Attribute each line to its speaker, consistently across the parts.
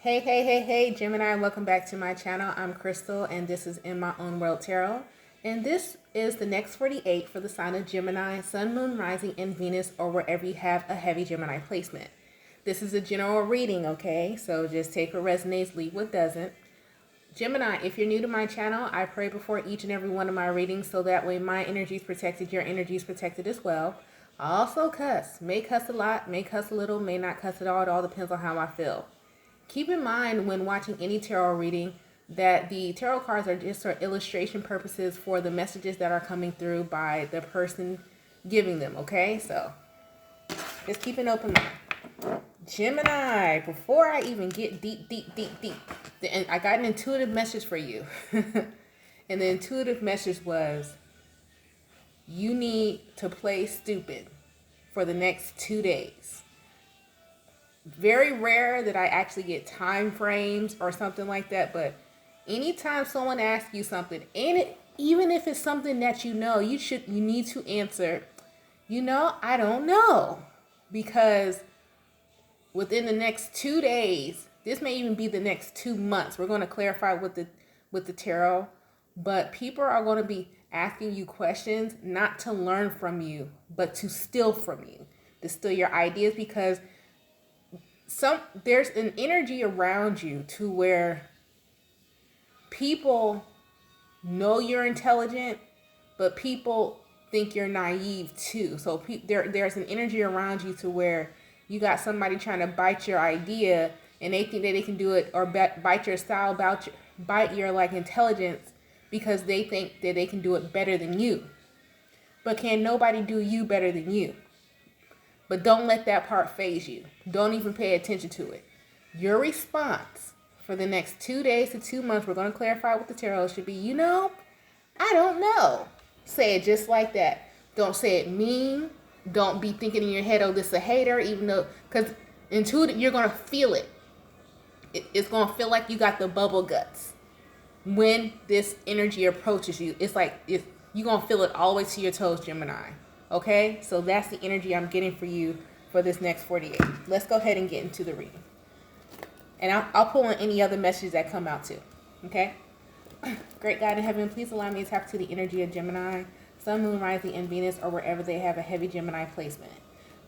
Speaker 1: Hey, Gemini, welcome back to my channel. I'm Crystal, and this is In My Own World Tarot. And this is the next 48 for the sign of Gemini, Sun, Moon, Rising, and Venus, or wherever you have a heavy Gemini placement. This is a general reading, okay? So just take what resonates, leave what doesn't. Gemini, if you're new to my channel, I pray before each and every one of my readings so that way my energy is protected, your energy is protected as well. I also cuss. May cuss a lot, may cuss a little, may not cuss at all. It all depends on how I feel. Keep in mind when watching any tarot reading that the tarot cards are just for illustration purposes for the messages that are coming through by the person giving them, okay? So just keep an open mind. Gemini, before I even get deep, and I got an intuitive message for you. And the intuitive message was, you need to play stupid for the next 2 days. Very rare that I actually get time frames or something like that, but anytime someone asks you something, and even if it's something that you know, you need to answer, I don't know, because within the next 2 days, this may even be the next 2 months. We're going to clarify with the tarot, but people are going to be asking you questions not to learn from you, but to steal from you, to steal your ideas, because there's an energy around you to where people know you're intelligent, but people think you're naive too. So there's an energy around you to where you got somebody trying to bite your idea, and they think that they can do it, or bite your style, bite your intelligence, because they think that they can do it better than you. But can nobody do you better than you? But don't let that part faze you. Don't even pay attention to it. Your response for the next 2 days to 2 months, we're going to clarify with the tarot, should be, I don't know. Say it just like that. Don't say it mean. Don't be thinking in your head, oh, this is a hater, even though, because intuitive, you're going to feel it. It's going to feel like you got the bubble guts when this energy approaches you. It's like you're going to feel it all the way to your toes, Gemini. Okay, so that's the energy I'm getting for you for this next 48. Let's go ahead and get into the reading. And I'll pull on any other messages that come out too. Okay? Great God in heaven, please allow me to tap to the energy of Gemini, Sun, Moon, Rising, and Venus, or wherever they have a heavy Gemini placement.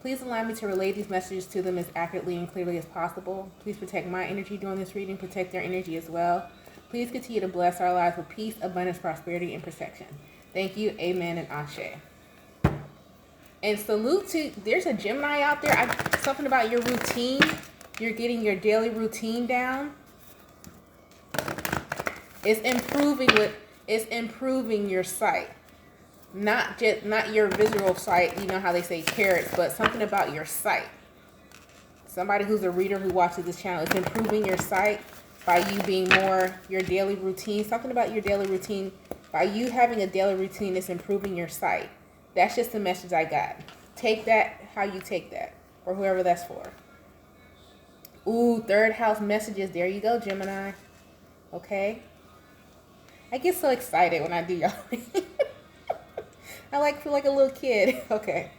Speaker 1: Please allow me to relay these messages to them as accurately and clearly as possible. Please protect my energy during this reading, protect their energy as well. Please continue to bless our lives with peace, abundance, prosperity, and protection. Thank you, amen, and ashe. And salute to, there's a Gemini out there. Something about your routine. You're getting your daily routine down. It's improving your sight. Not your visual sight, you know how they say carrots, but something about your sight. Somebody who's a reader who watches this channel, it's improving your sight by you being more your daily routine. Something about your daily routine. By you having a daily routine, it's improving your sight. That's just the message I got. Take that how you take that, or whoever that's for. Ooh, third house messages. There you go, Gemini. Okay. I get so excited when I do y'all. I feel like a little kid. Okay.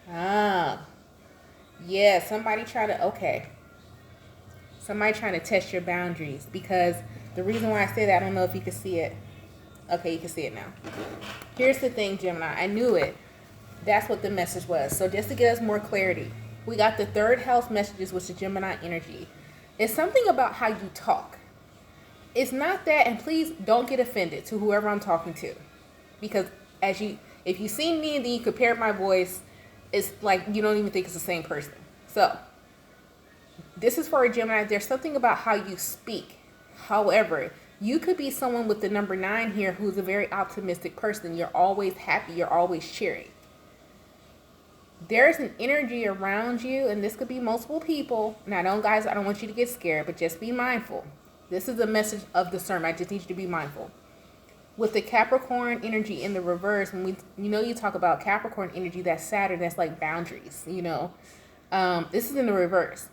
Speaker 1: Yeah, somebody trying to test your boundaries, because the reason why I say that, I don't know if you can see it. Okay, you can see it now. Here's the thing, Gemini. I knew it. That's what the message was. So just to get us more clarity, we got the third house messages, which is Gemini energy. It's something about how you talk. It's not that, and please don't get offended to whoever I'm talking to, because if you see me and then you compare my voice, it's like you don't even think it's the same person. So this is for a Gemini. There's something about how you speak. However, you could be someone with the number 9 here who's a very optimistic person. You're always happy. You're always cheering. There's an energy around you, and this could be multiple people. Now, I don't want you to get scared, but just be mindful. This is a message of discernment. I just need you to be mindful. With the Capricorn energy in the reverse, when you talk about Capricorn energy, that's Saturn, that's like boundaries, This is in the reverse.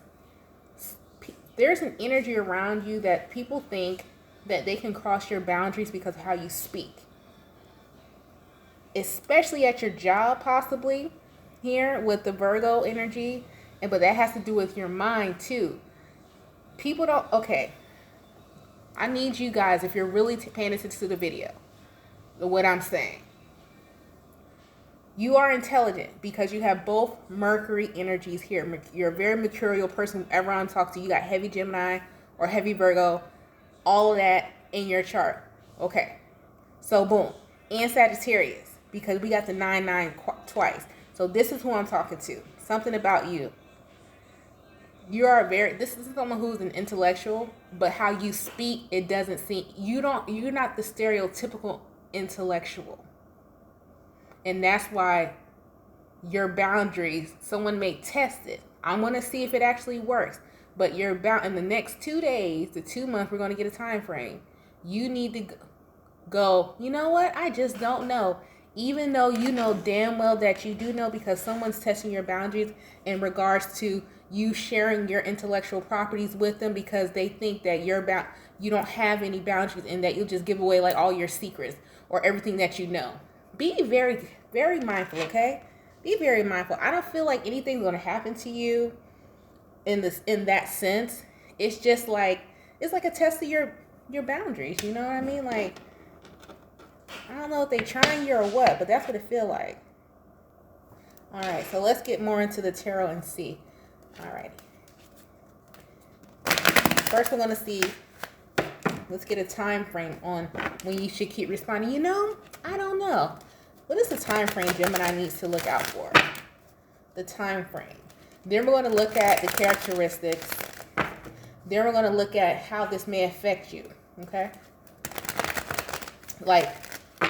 Speaker 1: There's an energy around you that people think that they can cross your boundaries because of how you speak. Especially at your job, possibly, here with the Virgo energy. But that has to do with your mind, too. People don't, okay. I need you guys, if you're really paying attention to the video, what I'm saying. You are intelligent because you have both Mercury energies here. You're a very mercurial person. Everyone talks to you. You got heavy Gemini or heavy Virgo, all of that in your chart. Okay. So boom. And Sagittarius, because we got the 9-9 twice. So this is who I'm talking to. Something about you. You are this is someone who's an intellectual, but how you speak, it doesn't seem, you're not the stereotypical intellectual. And that's why your boundaries, someone may test it. I want to see if it actually works. But you're bound in the next 2 days, the 2 months, we're going to get a time frame. You need to go, you know what? I just don't know. Even though you know damn well that you do know, because someone's testing your boundaries in regards to you sharing your intellectual properties with them, because they think that you don't have any boundaries and that you'll just give away like all your secrets or everything that you know. Be very, very mindful, okay? Be very mindful. I don't feel like anything's going to happen to you in that sense. It's just like, it's like a test of your boundaries, you know what I mean? Like, I don't know if they trying you or what, but that's what it feel like. All right, so let's get more into the tarot and see. All right. First, we're going to see, let's get a time frame on when you should keep responding. You know, I don't know. What is the time frame Gemini needs to look out for? The time frame. Then we're going to look at the characteristics. Then we're going to look at how this may affect you, okay? Like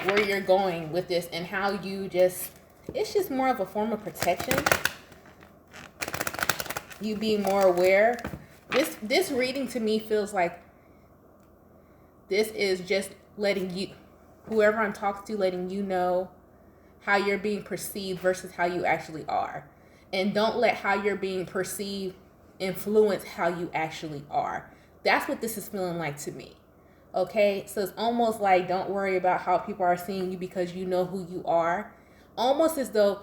Speaker 1: where you're going with this and how you just, it's just more of a form of protection. You being more aware. This reading to me feels like this is just letting you, whoever I'm talking to, letting you know how you're being perceived versus how you actually are. And don't let how you're being perceived influence how you actually are. That's what this is feeling like to me. Okay? So it's almost like, don't worry about how people are seeing you because you know who you are. Almost as though,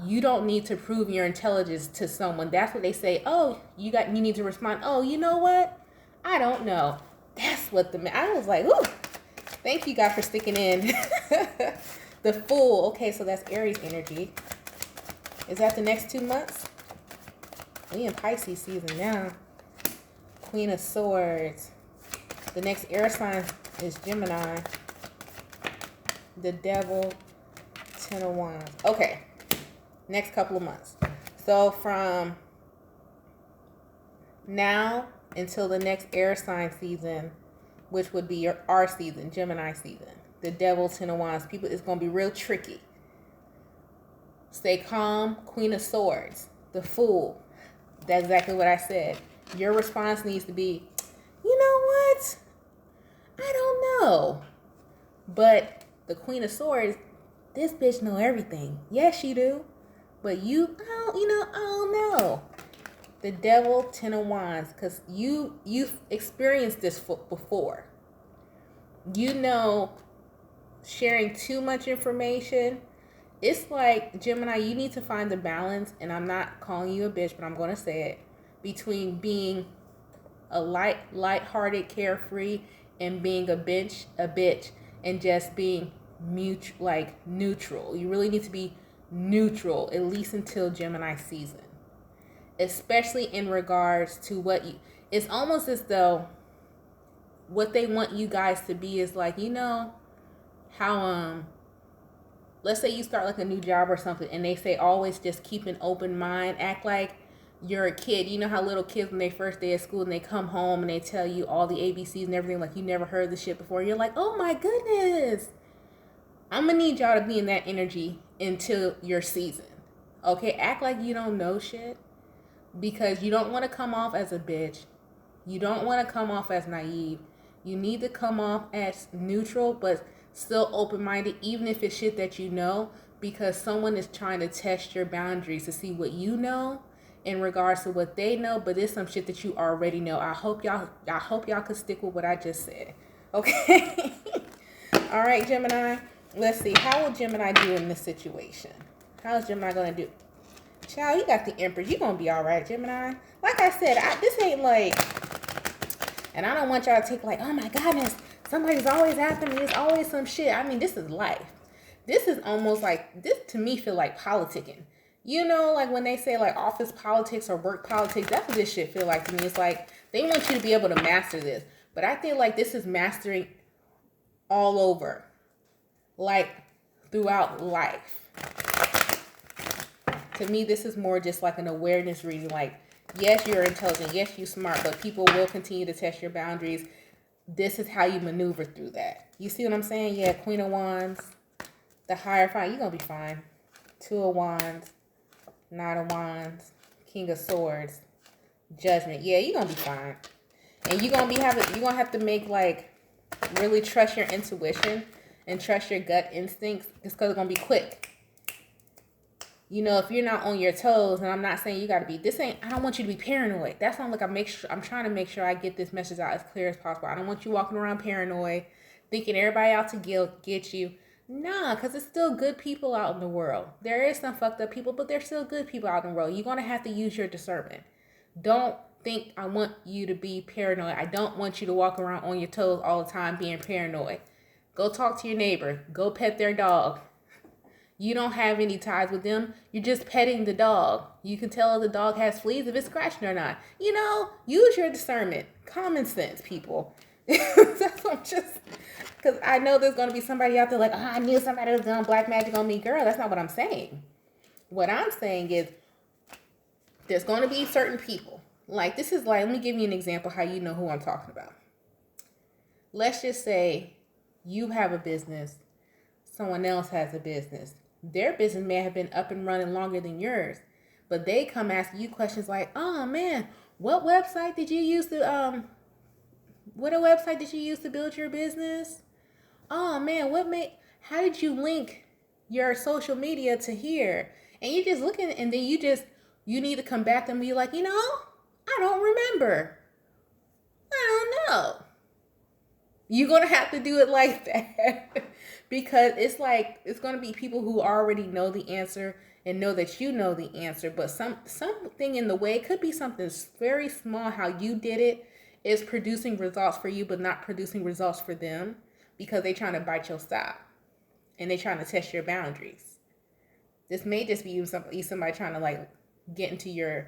Speaker 1: you don't need to prove your intelligence to someone. That's what they say. Oh, you need to respond. Oh, you know what? I don't know. That's what I was like, ooh, thank you God for sticking in. The Fool. Okay, so that's Aries energy. Is that the next 2 months? We in Pisces season now. Queen of Swords. The next air sign is Gemini. The Devil. 10 of Wands. Okay. Next couple of months. So from now until the next air sign season, which would be our season, Gemini season. The Devil, 10 of Wands. People, it's going to be real tricky. Stay calm. Queen of Swords. The Fool. That's exactly what I said. Your response needs to be, you know what? I don't know. But the Queen of Swords, this bitch know everything. Yes, you do. But I don't know. The Devil, 10 of Wands. Because you've experienced this before. You know, sharing too much information. It's like, Gemini, you need to find the balance. And I'm not calling you a bitch, but I'm going to say it. Between being a light-hearted, carefree, and being a bitch, and just being neutral. You really need to be neutral, at least until Gemini season. Especially in regards to it's almost as though what they want you guys to be is like, you know, how, let's say you start like a new job or something, and they say always just keep an open mind, act like you're a kid. You know how little kids when they first day of school and they come home and they tell you all the ABCs and everything, like you never heard this shit before. You're like, oh my goodness. I'm gonna need y'all to be in that energy until your season. Okay, act like you don't know shit, because you don't want to come off as a bitch. You don't want to come off as naive. You need to come off as neutral, but still open-minded, even if it's shit that you know, because someone is trying to test your boundaries to see what you know in regards to what they know, but it's some shit that you already know. I hope y'all could stick with what I just said. Okay? All right, Gemini. Let's see. How will Gemini do in this situation? How is Gemini going to do? Child, you got the Emperor. You're going to be all right, Gemini. Like I said, this ain't like, And I don't want y'all to take like, oh my goodness, somebody's always after me. It's always some shit. I mean, this is life. This is almost like, this to me feel like politicking. You know, like when they say like office politics or work politics, that's what this shit feel like to me. It's like they want you to be able to master this. But I feel like this is mastering all over, like throughout life. To me, this is more just like an awareness reading. Like, yes, you're intelligent. Yes, you're smart. But people will continue to test your boundaries. This is how you maneuver through that. You see what I'm saying? Yeah, Queen of Wands. The Hierophant. You're going to be fine. Two of Wands. Knight of Wands. King of Swords. Judgment. Yeah, you're going to be fine. And you're going to have to make like, really trust your intuition and trust your gut instincts. It's because it's going to be quick. You know, if you're not on your toes, and I'm not saying you got to be, I don't want you to be paranoid. That's not like I'm trying to make sure I get this message out as clear as possible. I don't want you walking around paranoid, thinking everybody out to get you. Nah, because there's still good people out in the world. There is some fucked up people, but there's still good people out in the world. You're going to have to use your discernment. Don't think I want you to be paranoid. I don't want you to walk around on your toes all the time being paranoid. Go talk to your neighbor. Go pet their dog. You don't have any ties with them. You're just petting the dog. You can tell if the dog has fleas, if it's scratching or not. You know, use your discernment. Common sense, people. That's what I'm just... Because I know there's going to be somebody out there like, I knew somebody was doing black magic on me. Girl, that's not what I'm saying. What I'm saying is there's going to be certain people. Like, this is like, let me give you an example how you know who I'm talking about. Let's just say you have a business. Someone else has a business. Their business may have been up and running longer than yours. But they come asking you questions like, oh man, what website did you use to, build your business? Oh man, how did you link your social media to here? And you're just looking, and then you need to come back and be like, I don't remember. I don't know. You're going to have to do it like that because it's like, it's going to be people who already know the answer and know that you know the answer, but something in the way, it could be something very small, how you did it is producing results for you, but not producing results for them because they're trying to bite your style and they're trying to test your boundaries. This may just be somebody trying to like get into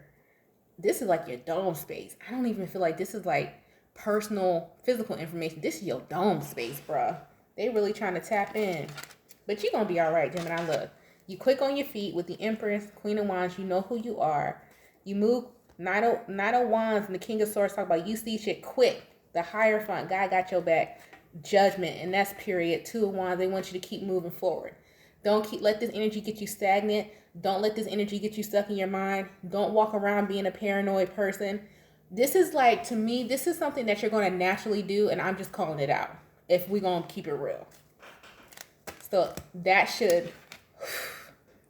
Speaker 1: this is like your dome space. I don't even feel like this is like personal, physical information. This is your dome space, bruh. They really trying to tap in. But you're going to be all right, Gemini. Look, you quick on your feet with the Empress, Queen of Wands. You know who you are. You move Knight of Wands and the King of Swords. Talk about you see shit quick. The Hierophant, God got your back. Judgment, and that's period. Two of Wands, they want you to keep moving forward. Don't let this energy get you stagnant. Don't let this energy get you stuck in your mind. Don't walk around being a paranoid person. This is like, to me, this is something that you're going to naturally do, and I'm just calling it out if we're going to keep it real. So that should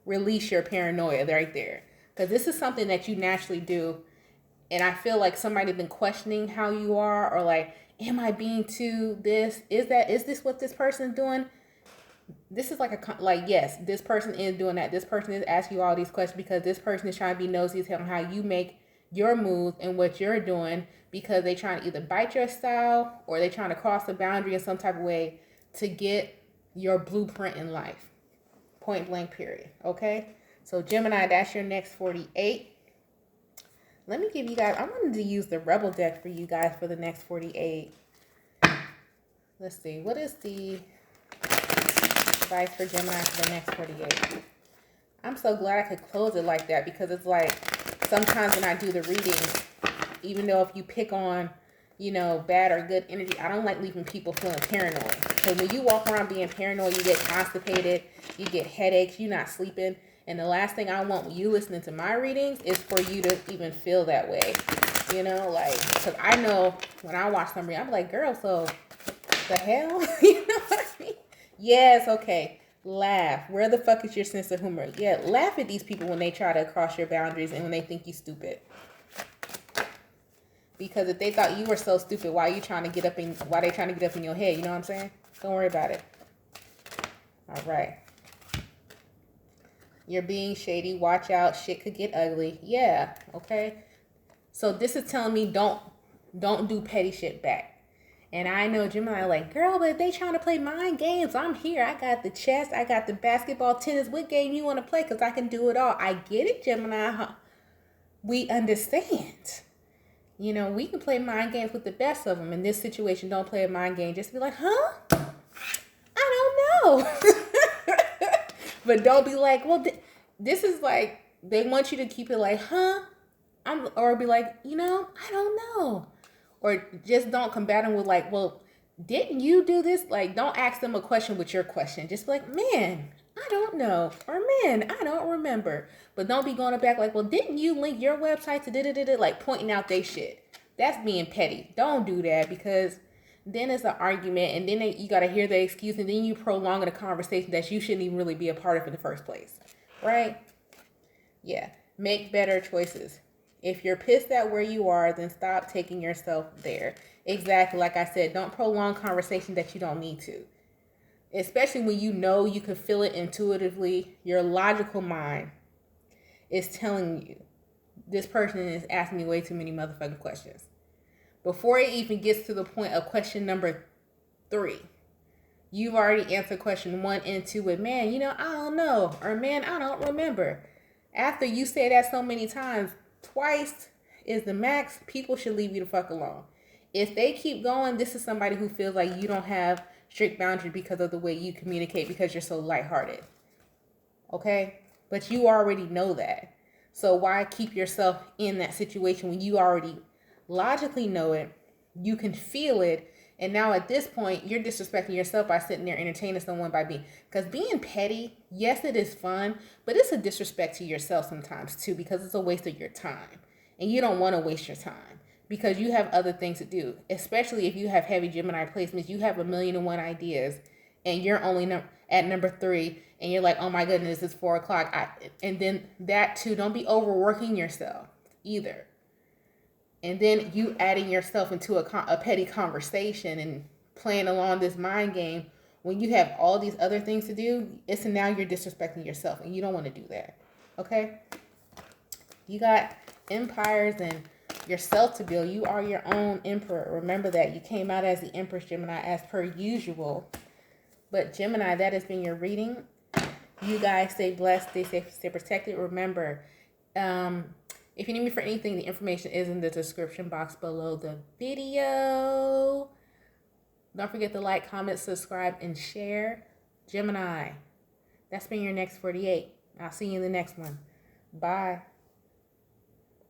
Speaker 1: release your paranoia right there. Because this is something that you naturally do, and I feel like somebody's been questioning how you are, or like, am I being too this? Is this what this person's doing? This is yes, this person is doing that. This person is asking you all these questions because this person is trying to be nosy on how you make your moves and what you're doing, because they trying to either bite your style or they trying to cross the boundary in some type of way to get your blueprint in life. Point blank, period. Okay? So Gemini, that's your next 48. Let me give you guys, I wanted to use the Rebel deck for you guys for the next 48. Let's see. What is the advice for Gemini for the next 48? I'm so glad I could close it like that, because it's like sometimes when I do the readings, even though if you pick on, bad or good energy, I don't like leaving people feeling paranoid. Because when you walk around being paranoid, you get constipated, you get headaches, you're not sleeping. And the last thing I want when you listening to my readings is for you to even feel that way. Because I know when I watch somebody, I'm like, girl, so the hell? You know what I mean? Yes, okay. Laugh. Where the fuck is your sense of humor? Yeah, laugh at these people when they try to cross your boundaries and when they think you stupid. Because if they thought you were so stupid, why they trying to get up in your head? You know what I'm saying? Don't worry about it. All right. You're being shady. Watch out. Shit could get ugly. Yeah. Okay. So this is telling me don't Don't do petty shit back. And I know Gemini like, girl, but if they trying to play mind games, I'm here. I got the chess, I got the basketball, tennis. What game you want to play? Because I can do it all. I get it, Gemini. We understand. You know, we can play mind games with the best of them. In this situation, don't play a mind game. Just be like, huh? I don't know. But don't be like, well, this is like, they want you to keep it like, huh? Or be like, you know, I don't know. Or just don't combat them with like, well, didn't you do this? Like, don't ask them a question with your question. Just be like, man, I don't know. Or man, I don't remember. But don't be going back like, well, didn't you link your website to da-da-da-da? Like pointing out they shit. That's being petty. Don't do that, because then it's an argument, and then you got to hear the excuse, and then you prolong a conversation that you shouldn't even really be a part of in the first place. Right? Yeah. Make better choices. If you're pissed at where you are, then stop taking yourself there. Exactly. Like I said, don't prolong conversation that you don't need to. Especially when you know you can feel it intuitively. Your logical mind is telling you, this person is asking me way too many motherfucking questions. Before it even gets to the point of question number 3, you've already answered question 1 and 2 with, man, you know, I don't know. Or man, I don't remember. After you say that so many times, twice is the max, people should leave you the fuck alone. If they keep going, this is somebody who feels like you don't have strict boundaries because of the way you communicate, because you're so lighthearted. Okay? But you already know that. So why keep yourself in that situation when you already logically know it, you can feel it, and now at this point, you're disrespecting yourself by sitting there entertaining someone by because being petty, yes, it is fun, but it's a disrespect to yourself sometimes too, because it's a waste of your time. And you don't want to waste your time because you have other things to do, especially if you have heavy Gemini placements. You have 1,000,001 ideas, and you're only at number 3, and you're like, oh my goodness, it's 4 o'clock. And then that too, don't be overworking yourself either. And then you adding yourself into a petty conversation and playing along this mind game when you have all these other things to do. It's now you're disrespecting yourself, and you don't want to do that. Okay? You got empires and yourself to build. You are your own emperor. Remember that. You came out as the Empress Gemini as per usual. But Gemini, that has been your reading. You guys stay blessed, stay safe, stay protected. Remember, if you need me for anything, the information is in the description box below the video. Don't forget to like, comment, subscribe, and share. Gemini, that's been your next 48. I'll see you in the next one. Bye.